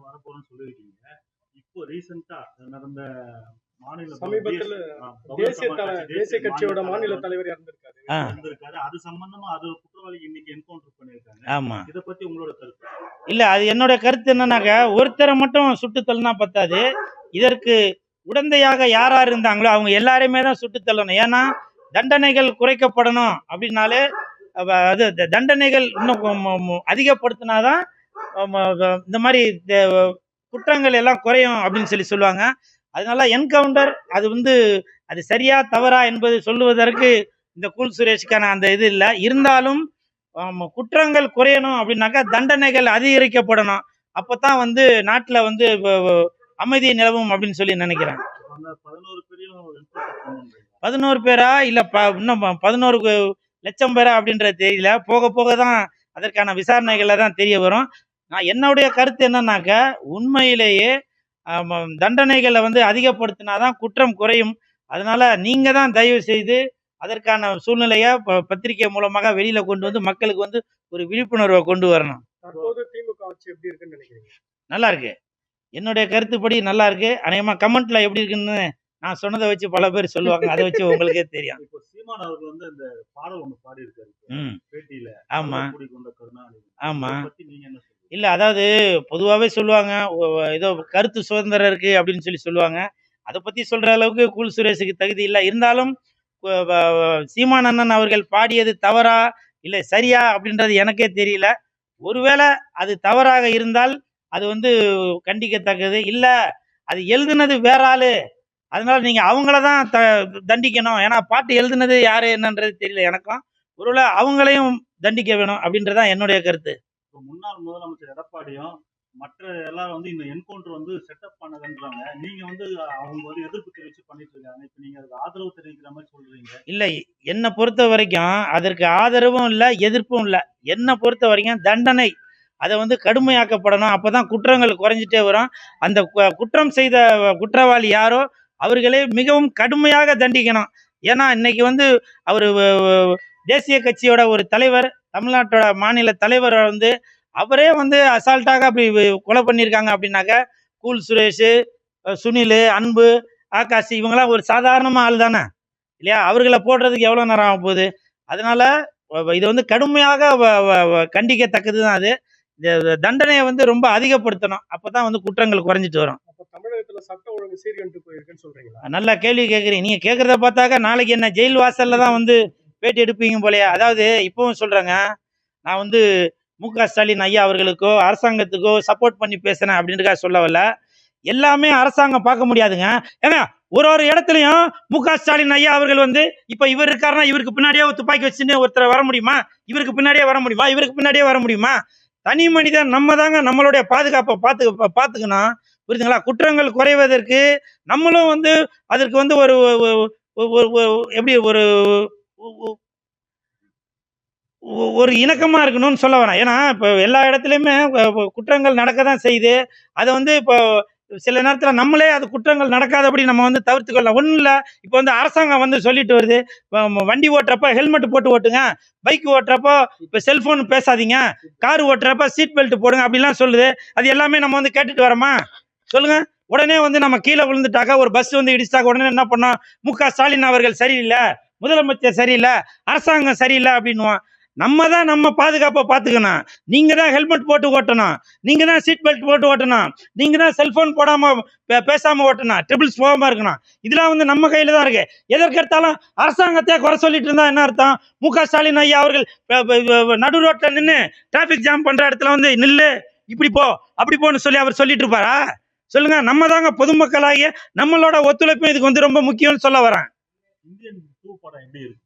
வரப்போறோம்னு சொல்லியிருக்கீங்க. இப்போ ரீசெண்டா நடந்த மாநில சமீபத்துல தேசிய கட்சியோட மாநில தலைவர் இறந்திருக்காரு. அது சம்பந்தமா அது குற்றவாளி இன்னைக்கு என்கவுண்டர் பண்ணிருக்காங்க. ஆமா, இத பத்தி உங்களோட கருத்து? இல்ல அது என்னோட கருத்து என்னன்னாக்க, ஒருத்தரை மட்டும் சுட்டு தள்ளினா பத்தாது, இதற்கு உடந்தையாக யார் யார் இருந்தாங்களோ அவங்க எல்லாரையுமே தான் சுட்டு தள்ளணும். ஏன்னா தண்டனைகள் குறைக்கப்படணும் அப்படின்னாலே அது தண்டனைகள் இன்னும் அதிகப்படுத்தினாதான் இந்த மாதிரி குற்றங்கள் எல்லாம் குறையும் அப்படின்னு சொல்லுவாங்க. அதனால என்கவுண்டர் அது சரியா தவறா என்பது சொல்லுவதற்கு இந்த கூல் சுரேஷுக்கான அந்த இது இல்லை. இருந்தாலும் குற்றங்கள் குறையணும் அப்படின்னாக்கா தண்டனைகள் அதிகரிக்கப்படணும். அப்பதான் நாட்டுல அமைதி நிலவும் அப்படின்னு சொல்லி நினைக்கிறேன். 11 பேரா இல்ல இன்னும் 11 லட்சம் பேரா அப்படின்றது தெரியல. போக போக தான் அதற்கான விசாரணைகள்ல தான் தெரிய வரும். நான் என்னுடைய கருத்து என்னன்னாக்க, உண்மையிலேயே தண்டனைகளை அதிகப்படுத்தினாதான் குற்றம் குறையும். அதனால நீங்க தான் தயவு செய்து அதற்கான சூழ்நிலையை பத்திரிகை மூலமாக வெளியில கொண்டு வந்து மக்களுக்கு ஒரு விழிப்புணர்வை கொண்டு வரணும். தற்போது திமுக ஆட்சி எப்படி இருக்குன்னு நினைக்கிறீங்க? நல்லா இருக்கு, என்னுடைய கருத்துப்படி நல்லா இருக்கு. அநேகமா கமெண்ட்ல எப்படி இருக்குன்னு நான் சொன்னதை வச்சு பல பேர் சொல்லுவாங்க, அதை வச்சு உங்களுக்கே தெரியும். இப்போ சீமான் அவர்கள் இந்த பாடல் ஒன்று பாடி இருக்காரு பேட்டியில. ஆமா ஆமா. நீங்க என்ன சொல்றீங்க? இல்ல, அதாவது பொதுவாகவே சொல்லுவாங்க ஏதோ கருத்து சுதந்திரம் இருக்கு அப்படின்னு சொல்லுவாங்க. அதை பத்தி சொல்ற அளவுக்கு கூல் சுரேஷுக்கு தகுதி இல்லை. இருந்தாலும் சீமான் அண்ணன் அவர்கள் பாடியது தவறா இல்லை சரியா அப்படின்றது எனக்கே தெரியல. ஒருவேளை அது தவறாக இருந்தால் அது கண்டிக்கத்தக்கது. இல்ல அது எழுதுனது வேற ஆளு, அதனால நீங்க அவங்களதான் தண்டிக்கணும். ஏன்னா பாட்டு எழுதுனது யாரு என்னன்றது தெரியல எனக்கும். ஒருவேளை அவங்களையும் தண்டிக்க வேணும் அப்படின்றதான் என்னுடைய கருத்து. முன்னாள் முதலமைச்சர் எடப்பாடியும் மற்ற எல்லாரும் இந்த என்கவுண்டர் செட்டப் பண்ணதுன்றாங்க. நீங்க அவங்க எதிர்ப்பு தெரிவிச்சு பண்ணிட்டு இருக்காங்க. இப்ப நீங்க அதுக்கு ஆதரவு தெரிவிக்கிற மாதிரி சொல்றீங்க. இல்லை, என்னை பொறுத்த வரைக்கும் அதற்கு ஆதரவும் இல்லை எதிர்ப்பும் இல்லை. என்னை பொறுத்த வரைக்கும் தண்டனை அதை கடுமையாக்கப்படணும். அப்பதான் குற்றங்கள் குறைஞ்சிட்டே வரும். அந்த குற்றம் செய்த குற்றவாளி யாரோ அவர்களே மிகவும் கடுமையாக தண்டிக்கணும். ஏன்னா இன்னைக்கு அவர் தேசிய கட்சியோட ஒரு தலைவர், தமிழ்நாட்டோட மாநில தலைவர் அவரே அசால்ட்டாக அப்படி கொலை பண்ணியிருக்காங்க அப்படின்னாக்க, கூல் சுரேஷ், சுனில், அன்பு, ஆகாஷ் இவங்கெல்லாம் ஒரு சாதாரணமாக ஆள் தானே இல்லையா? அவர்களை போடுறதுக்கு எவ்வளோ நேரம் ஆக போகுது? அதனால இது கடுமையாக கண்டிக்கத்தக்கது தான். அது தண்டனையை ரொம்ப அதிகப்படுத்தணும். அப்பதான் குற்றங்கள் குறைஞ்சிட்டு வரும். தமிழகத்துல சட்ட ஒழுங்கு சீர்கண்டு போயிருக்குன்னு சொல்றீங்களா? நல்ல கேள்வி கேட்குறீங்க. நீங்க கேட்கறத பார்த்தாக்க நாளைக்கு என்ன ஜெயில் வாசல்ல தான் பேட்டி எடுப்பீங்க போலையா? அதாவது இப்பவும் சொல்றேங்க, நான் மு.க. ஸ்டாலின் ஐயா அவர்களுக்கோ அரசாங்கத்துக்கோ சப்போர்ட் பண்ணி பேசுறேன் அப்படின்றதுக்காக சொல்லவில்லை. எல்லாமே அரசாங்கம் பார்க்க முடியாதுங்க. ஏங்க ஒரு இடத்துலயும் மு.க. ஸ்டாலின் ஐயா அவர்கள் இப்ப இவர் இருக்காருன்னா இவருக்கு பின்னாடியே துப்பாக்கி வச்சுன்னு ஒருத்தர் வர முடியுமா? இவருக்கு பின்னாடியே வர முடியுமா? இவருக்கு பின்னாடியே வர முடியுமா? தனி மனிதன் நம்ம தாங்க நம்மளுடைய பாதுகாப்பை பார்த்துக்கணும். புரியுதுங்களா? குற்றங்கள் குறைவதற்கு நம்மளும் அதற்கு ஒரு எப்படி ஒரு இணக்கமா இருக்கணும்னு சொல்ல வரேன். ஏன்னா இப்போ எல்லா இடத்துலையுமே குற்றங்கள் நடக்க தான் செய்யுது. அதை இப்போ சில நேரத்தில் நம்மளே அது குற்றங்கள் நடக்காதபடி நம்ம தவிர்த்துக்கொள்ளலாம். ஒன்றும் இல்லை, இப்போ அரசாங்கம் சொல்லிட்டு வருது, வண்டி ஓட்டுறப்ப ஹெல்மெட் போட்டு ஓட்டுங்க, பைக் ஓட்டுறப்போ இப்போ செல்போன் பேசாதீங்க, கார் ஓட்டுறப்ப சீட் பெல்ட் போடுங்க அப்படிலாம் சொல்லுது. அது எல்லாமே நம்ம கேட்டுட்டு வரோமா? சொல்லுங்க. உடனே நம்ம கீழே விழுந்துட்டாக்கா, ஒரு பஸ் இடிச்சிட்டாக்க உடனே என்ன பண்ணோம்? மு.க. ஸ்டாலின் அவர்கள் சரியில்லை, முதலமைச்சர் சரியில்லை, அரசாங்கம் சரியில்லை அப்படின்னுவோம். நம்ம தான் நம்ம பாதுகாப்பை பார்த்துக்கணும். நீங்க தான் ஹெல்மெட் போட்டு ஓட்டணும், நீங்க தான் சீட் பெல்ட் போட்டு ஓட்டணும், நீங்க தான் செல்போன் போடாம பேசாம ஓட்டணும், ட்ரிபிள்ஸ் போகாம இருக்கணும். இதெல்லாம் நம்ம கையில தான் இருக்கு. எதற்கெடுத்தாலும் அரசாங்கத்தையே குறை சொல்லிட்டு இருந்தா என்ன அர்த்தம்? மு.க. ஸ்டாலின் ஐயா அவர்கள் நடு ரோட்ல நின்று டிராபிக் ஜாம் பண்ற இடத்துல நில்லு, இப்படி போ அப்படி போன்னு சொல்லி அவர் சொல்லிட்டு இருப்பாரா? சொல்லுங்க. நம்ம தாங்க பொதுமக்களாகிய நம்மளோட ஒத்துழைப்பு இதுக்கு ரொம்ப முக்கியம்னு சொல்ல வரேன். இந்தியன் 2 படம் எப்படி இருக்கு?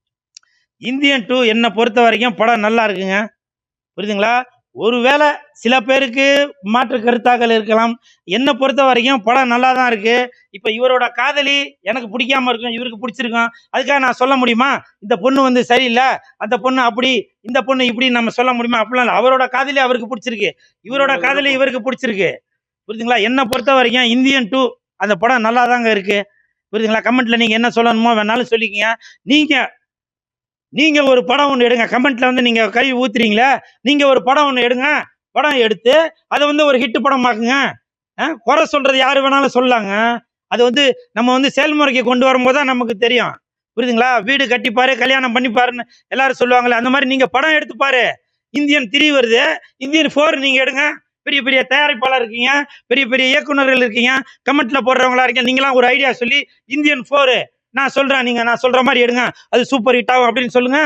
இந்தியன் 2 என்னை பொறுத்த வரைக்கும் படம் நல்லா இருக்குங்க. புரியுதுங்களா? ஒருவேளை சில பேருக்கு மாற்று கருத்தாக்கள் இருக்கலாம். என்னை பொறுத்த வரைக்கும் படம் நல்லா தான் இருக்கு. இப்ப இவரோட காதலி எனக்கு பிடிக்காம இருக்கும், இவருக்கு பிடிச்சிருக்கும். அதுக்காக நான் சொல்ல முடியுமா இந்த பொண்ணு சரியில்லை, அந்த பொண்ணு அப்படி, இந்த பொண்ணு இப்படி நம்ம சொல்ல முடியுமா? அப்படிலாம் இல்லை. அவரோட காதலி அவருக்கு பிடிச்சிருக்கு, இவரோட காதலி இவருக்கு பிடிச்சிருக்கு. புரியுதுங்களா? என்னை பொறுத்த வரைக்கும் இந்தியன் 2 அந்த படம் நல்லா தாங்க இருக்கு. புரியுதுங்களா? கமெண்ட்ல நீங்க என்ன சொல்லணுமோ வேணாலும் சொல்லிக்கங்க. நீங்க ஒரு படம் ஒன்று எடுங்க. கமெண்ட்ல நீங்க கழுவி ஊத்துறீங்களா? நீங்க ஒரு படம் ஒன்று எடுங்க, படம் எடுத்து அதை வந்து ஒரு ஹிட் படமாக்குங்க. குறை சொல்றது யாரு வேணாலும் சொல்லாங்க. அது வந்து நம்ம வந்து செயல்முறைக்கு கொண்டு வரும்போது தான் நமக்கு தெரியும். புரியுதுங்களா? வீடு கட்டிப்பாரு, கல்யாணம் பண்ணிப்பாருன்னு எல்லாரும் சொல்லுவாங்களே, அந்த மாதிரி நீங்க படம் எடுத்து பாரு. இந்தியன் 3 வருது, இந்தியன் 4 நீங்க எடுங்க. பெரிய பெரிய தயாரிப்பாளர் இருக்கீங்க, பெரிய பெரிய இயக்குநர்கள் இருக்கீங்க, கமெண்ட்ல போடுறவங்களா இருக்கீங்க. நீங்களாம் ஒரு ஐடியா சொல்லி இந்தியன் 4 நான் சொல்றேன், நான் சொல்ற மாதிரி எடுங்க, அது சூப்பர் ஹிட் ஆகும் அப்படின்னு சொல்லுங்க.